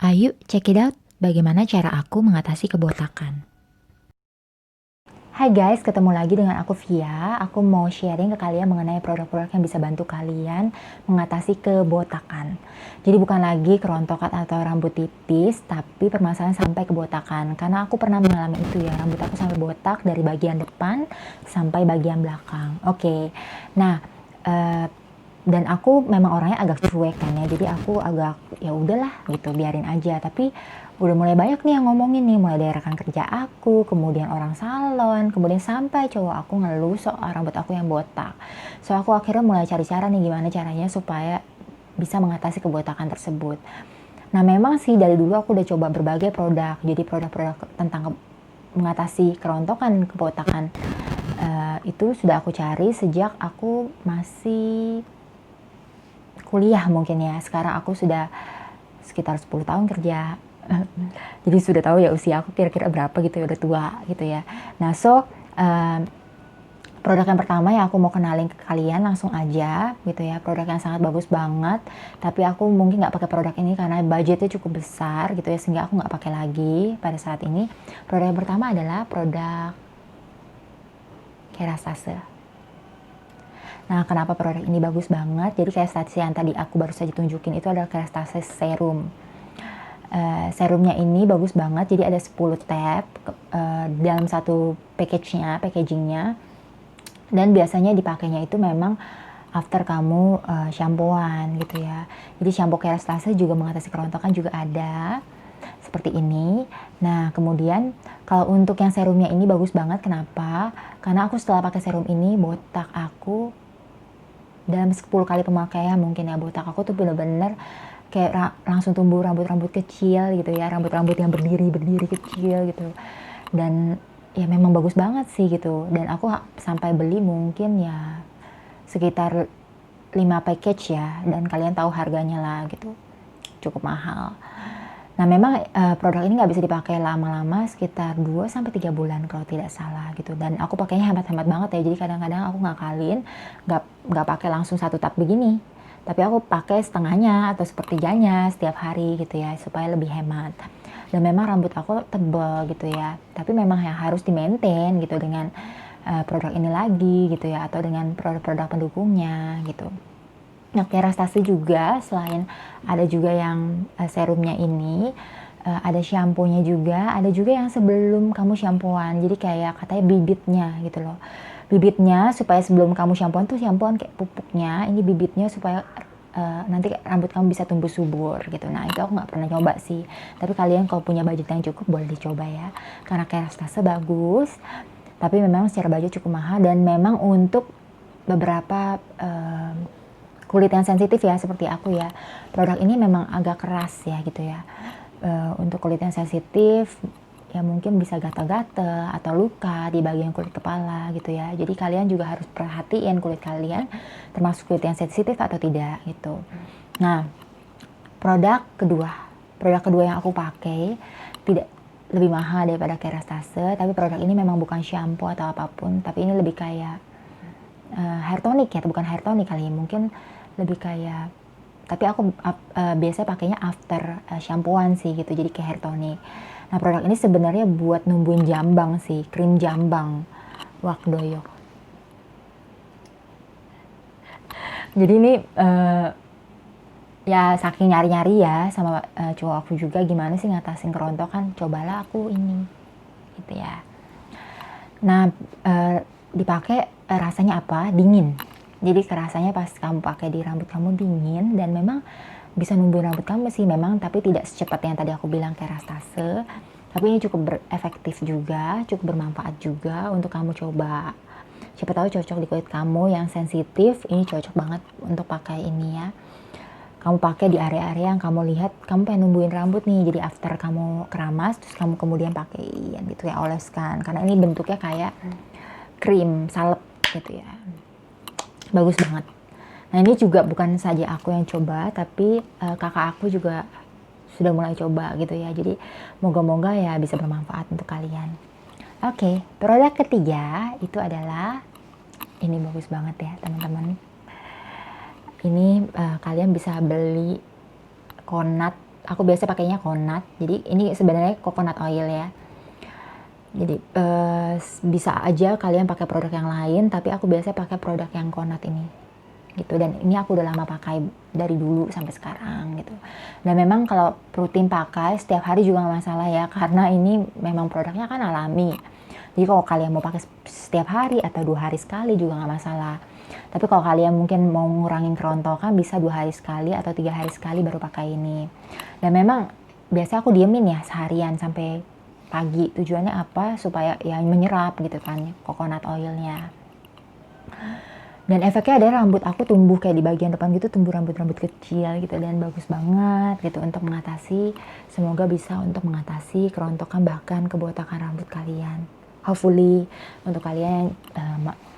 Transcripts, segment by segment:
Ayo check it out, bagaimana cara aku mengatasi kebotakan. Hai guys, ketemu lagi dengan aku Via. Aku mau sharing ke kalian mengenai produk-produk yang bisa bantu kalian mengatasi kebotakan. Jadi bukan lagi kerontokan atau rambut tipis, tapi permasalahan sampai kebotakan. Karena aku pernah mengalami itu ya, rambut aku sampai botak dari bagian depan sampai bagian belakang. Oke, nah dan aku memang orangnya agak cuek kan ya, jadi aku agak ya udahlah gitu, biarin aja. Tapi udah mulai banyak nih yang ngomongin nih, mulai dari rekan kerja aku, kemudian orang salon, kemudian sampai cowok aku ngeluh soal rambut aku yang botak. So aku akhirnya mulai cari cara nih gimana caranya supaya bisa mengatasi kebotakan tersebut. Nah memang sih dari dulu aku udah coba berbagai produk, jadi produk-produk tentang mengatasi kerontokan kebotakan itu sudah aku cari sejak aku masih kuliah mungkin ya. Sekarang aku sudah sekitar 10 tahun kerja. Jadi sudah tahu ya usia aku kira-kira berapa gitu ya, udah tua gitu ya. Nah, produk yang pertama yang aku mau kenalin ke kalian langsung aja gitu ya. Produk yang sangat bagus banget, tapi aku mungkin nggak pakai produk ini karena budgetnya cukup besar gitu ya, sehingga aku nggak pakai lagi pada saat ini. Produk yang pertama adalah produk Kerastase. Nah, kenapa produk ini bagus banget? Jadi kayak statis yang tadi aku baru saja tunjukin itu adalah Kerastase Serum. Serumnya ini bagus banget, jadi ada 10 tab dalam satu packagingnya. Dan biasanya dipakainya itu memang after kamu shampooan gitu ya. Jadi shampoo Kerastase juga mengatasi kerontokan juga ada seperti ini. Nah kemudian kalau untuk yang serumnya ini bagus banget, kenapa? Karena aku setelah pakai serum ini botak aku dalam 10 kali pemakaian mungkin ya, botak aku tuh bener-bener kayak langsung tumbuh rambut-rambut kecil gitu ya, rambut-rambut yang berdiri kecil gitu. Dan ya memang bagus banget sih gitu. Dan aku sampai beli mungkin ya sekitar 5 package ya, dan kalian tahu harganya lah gitu, cukup mahal. Nah memang produk ini nggak bisa dipakai lama-lama, sekitar 2-3 bulan kalau tidak salah gitu. Dan aku pakainya hemat-hemat banget ya, jadi kadang-kadang aku ngakalin nggak pakai langsung satu tab begini, tapi aku pakai setengahnya atau sepertiganya setiap hari gitu ya, supaya lebih hemat. Dan memang rambut aku tebal gitu ya, tapi memang yang harus di maintain gitu dengan produk ini lagi gitu ya, atau dengan produk-produk pendukungnya gitu. Nah, Kerastase juga selain ada juga yang serumnya ini, ada shampoo-nya juga, ada juga yang sebelum kamu shampooan. Jadi kayak katanya bibitnya gitu loh. Bibitnya supaya sebelum kamu shampooan tuh shampooan kayak pupuknya, ini bibitnya supaya nanti rambut kamu bisa tumbuh subur gitu. Nah itu aku nggak pernah coba sih, tapi kalian kalau punya budget yang cukup boleh dicoba ya, karena Kerastase bagus, tapi memang secara budget cukup mahal. Dan memang untuk beberapa kulit yang sensitif ya seperti aku ya, produk ini memang agak keras ya gitu ya. Untuk kulit yang sensitif ya mungkin bisa gatal-gatal atau luka di bagian kulit kepala gitu ya. Jadi kalian juga harus perhatiin kulit kalian termasuk kulit yang sensitif atau tidak gitu. Nah, produk kedua yang aku pakai tidak lebih mahal daripada Kerastase, tapi produk ini memang bukan shampoo atau apapun, tapi ini lebih kayak hair tonic ya, bukan hair tonic kali ya, mungkin lebih kayak, tapi aku biasanya pakainya after shampooan sih gitu, jadi kayak hair tonic. Nah produk ini sebenarnya buat numbuhin jambang sih, krim jambang wak doyok. Jadi ini ya saking nyari-nyari ya sama cowok aku juga gimana sih ngatasin kerontokan, cobalah aku ini gitu ya. Nah dipakai rasanya apa? Dingin. Jadi kerasanya pas kamu pakai di rambut kamu dingin, dan memang bisa numbuhin rambut kamu sih memang, tapi tidak secepat yang tadi aku bilang Kerastase. Tapi ini cukup efektif juga, cukup bermanfaat juga untuk kamu coba. Siapa tahu cocok di kulit kamu yang sensitif, ini cocok banget untuk pakai ini ya. Kamu pakai di area-area yang kamu lihat kamu pengen numbuhin rambut nih, jadi after kamu keramas terus kamu kemudian pakai gitu ya, oleskan, karena ini bentuknya kayak krim salep gitu ya. Bagus banget. Nah ini juga bukan saja aku yang coba, tapi kakak aku juga sudah mulai coba gitu ya. Jadi moga-moga ya bisa bermanfaat untuk kalian. Oke, produk ketiga itu adalah ini, bagus banget ya teman-teman. Ini kalian bisa beli Konat aku biasa pakainya Coconut. Jadi ini sebenarnya coconut oil ya. Jadi bisa aja kalian pakai produk yang lain, tapi aku biasa pakai produk yang Coconut ini gitu. Dan ini aku udah lama pakai dari dulu sampai sekarang gitu. Dan memang kalau rutin pakai setiap hari juga gak masalah ya, karena ini memang produknya kan alami. Jadi kalau kalian mau pakai setiap hari atau 2 hari sekali juga gak masalah. Tapi kalau kalian mungkin mau ngurangin kerontokan, bisa 2 hari sekali atau 3 hari sekali baru pakai ini. Dan memang biasanya aku diemin ya seharian sampai pagi. Tujuannya apa? Supaya ya menyerap gitu kan coconut oilnya. Dan efeknya ada rambut aku tumbuh kayak di bagian depan gitu, tumbuh rambut-rambut kecil gitu, dan bagus banget gitu untuk mengatasi, semoga bisa untuk mengatasi kerontokan bahkan kebotakan rambut kalian. Hopefully untuk kalian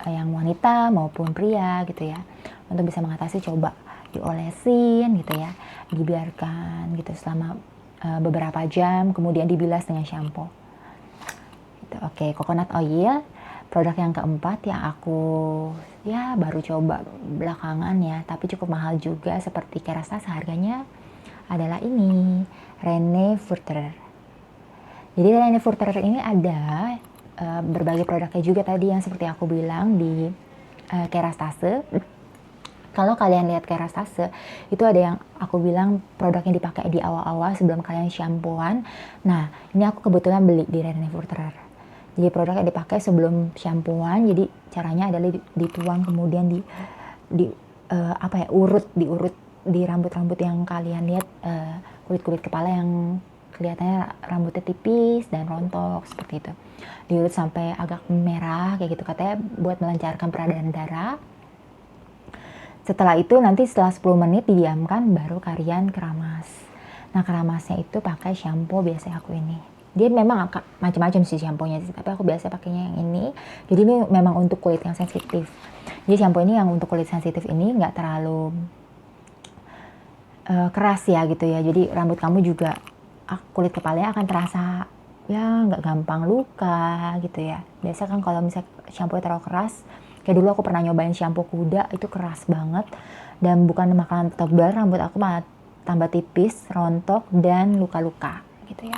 yang wanita maupun pria gitu ya, untuk bisa mengatasi, coba diolesin gitu ya, dibiarkan gitu selama beberapa jam, kemudian dibilas dengan shampoo gitu. Oke, coconut oil. Produk yang keempat yang aku ya baru coba belakangan ya, tapi cukup mahal juga seperti Kerastase, harganya adalah ini, Rene Furterer. Jadi Rene Furterer ini ada berbagai produknya juga tadi yang seperti aku bilang di Kerastase. Kalau kalian lihat Kerastase, itu ada yang aku bilang produk yang dipakai di awal-awal sebelum kalian shampooan. Nah, ini aku kebetulan beli di Rene Furterer. Jadi produk yang dipakai sebelum shampooan, jadi caranya adalah dituang kemudian diurut di rambut-rambut yang kalian lihat, kulit-kulit kepala yang kelihatannya rambutnya tipis dan rontok seperti itu. Diurut sampai agak merah kayak gitu, katanya buat melancarkan peredaran darah. Setelah itu nanti setelah 10 menit didiamkan baru kalian keramas. Nah, keramasnya itu pakai shampoo biasanya aku ini. Dia memang macam-macam sih shampoo-nya, tapi aku biasa pakainya yang ini. Jadi ini memang untuk kulit yang sensitif. Jadi shampoo ini yang untuk kulit sensitif ini nggak terlalu keras ya gitu ya. Jadi rambut kamu juga, kulit kepalanya akan terasa ya nggak gampang luka gitu ya. Biasa kan kalau misalnya shampoo terlalu keras, kayak dulu aku pernah nyobain shampoo kuda, itu keras banget. Dan bukan makanan tebal, rambut aku malah tambah tipis, rontok, dan luka-luka gitu ya.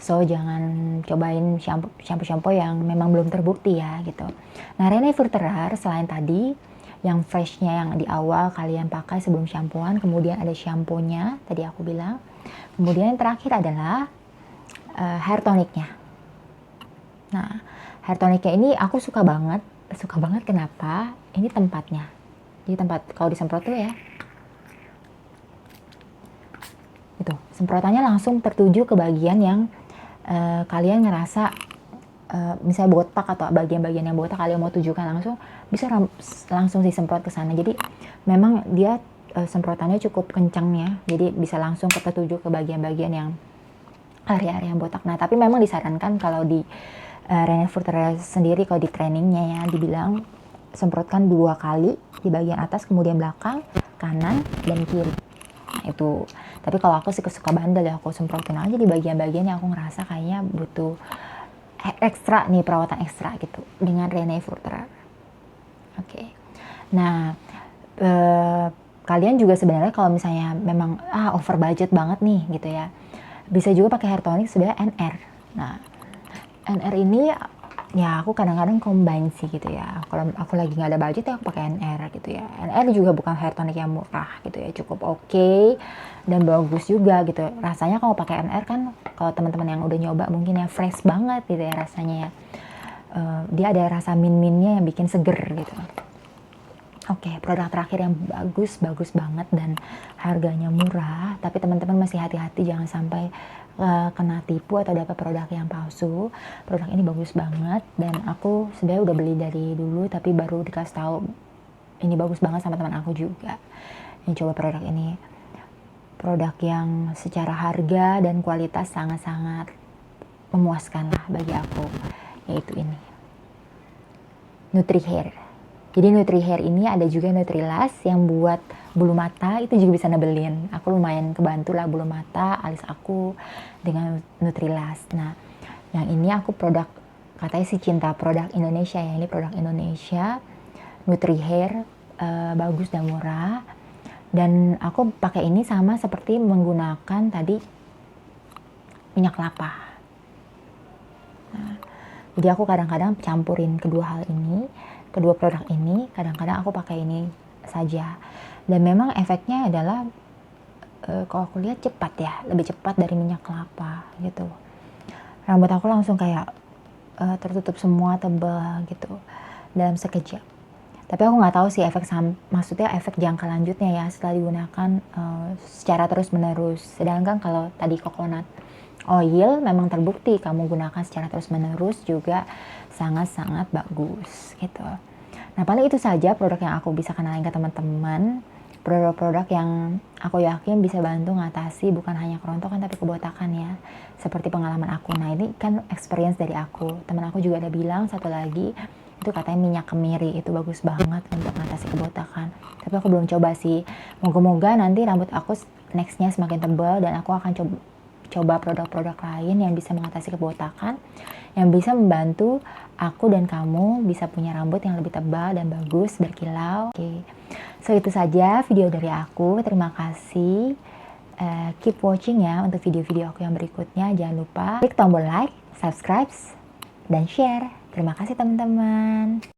So jangan cobain shampoo yang memang belum terbukti ya gitu. Nah, Rene Furterer selain tadi yang freshnya yang di awal kalian pakai sebelum shampooan, kemudian ada shampoo-nya tadi aku bilang. Kemudian yang terakhir adalah hair tonicnya. Nah, hair tonicnya ini aku suka banget kenapa? Ini tempatnya. Jadi tempat kalau disemprot tuh ya. Itu, semprotannya langsung tertuju ke bagian yang kalian ngerasa misalnya botak atau bagian-bagian yang botak kalian mau tujukan langsung, bisa langsung disemprot ke sana. Jadi memang dia semprotannya cukup kencang ya, jadi bisa langsung tertuju ke bagian-bagian yang area-area yang botak. Nah, tapi memang disarankan kalau di Rene Furterer sendiri, kalau di trainingnya ya dibilang semprotkan 2 kali di bagian atas, kemudian belakang, kanan, dan kiri. Nah, itu. Tapi kalau aku sih suka bandel ya, aku semprotin aja di bagian-bagian yang aku ngerasa kayaknya butuh ekstra nih, perawatan ekstra gitu dengan Rene Furterer. Oke. Nah, kalian juga sebenarnya kalau misalnya memang over budget banget nih gitu ya, bisa juga pakai hair tonic sebenarnya NR. Nah, NR ini ya aku kadang-kadang combine sih gitu ya. Kalau aku lagi nggak ada budget ya aku pakai NR gitu ya. NR juga bukan hair tonic yang murah gitu ya, cukup oke dan bagus juga gitu. Rasanya kalau pakai NR kan, kalau teman-teman yang udah nyoba mungkin ya fresh banget gitu ya rasanya ya. Dia ada rasa min-minnya yang bikin seger gitu. Oke, produk terakhir yang bagus banget dan harganya murah, tapi teman-teman masih hati-hati jangan sampai kena tipu atau dapat produk yang palsu. Produk ini bagus banget dan aku sebenarnya udah beli dari dulu, tapi baru dikasih tahu ini bagus banget sama teman aku juga yang coba produk ini. Produk yang secara harga dan kualitas sangat-sangat memuaskan lah bagi aku, yaitu ini, NutriHair. Jadi NutriHair ini ada juga Nutrilas yang buat bulu mata, itu juga bisa nebelin. Aku lumayan kebantu lah bulu mata, alis aku dengan Nutrilas. Nah, yang ini aku produk, katanya sih cinta produk Indonesia ya, ini produk Indonesia, NutriHair, bagus dan murah. Dan aku pakai ini sama seperti menggunakan tadi minyak kelapa. Nah, jadi aku kadang-kadang campurin kedua hal ini, kedua produk ini, kadang-kadang aku pakai ini saja. Dan memang efeknya adalah kalau aku lihat cepat ya, lebih cepat dari minyak kelapa gitu. Rambut aku langsung kayak tertutup semua, tebal gitu dalam sekejap. Tapi aku nggak tahu sih maksudnya efek jangka lanjutnya ya setelah digunakan secara terus menerus. Sedangkan kalau tadi coconut oil memang terbukti kamu gunakan secara terus menerus juga sangat-sangat bagus gitu. Nah paling itu saja produk yang aku bisa kenalin ke teman-teman. Produk-produk yang aku yakin bisa bantu ngatasi bukan hanya kerontokan tapi kebotakan ya. Seperti pengalaman aku. Nah ini kan experience dari aku. Teman aku juga ada bilang satu lagi, itu katanya minyak kemiri itu bagus banget untuk ngatasi kebotakan. Tapi aku belum coba sih. Moga-moga nanti rambut aku nextnya semakin tebal dan aku akan coba produk-produk lain yang bisa mengatasi kebotakan, yang bisa membantu aku dan kamu bisa punya rambut yang lebih tebal dan bagus, berkilau. Oke. So itu saja video dari aku. Terima kasih. Keep watching ya untuk video-video aku yang berikutnya. Jangan lupa klik tombol like, subscribe, dan share. Terima kasih teman-teman.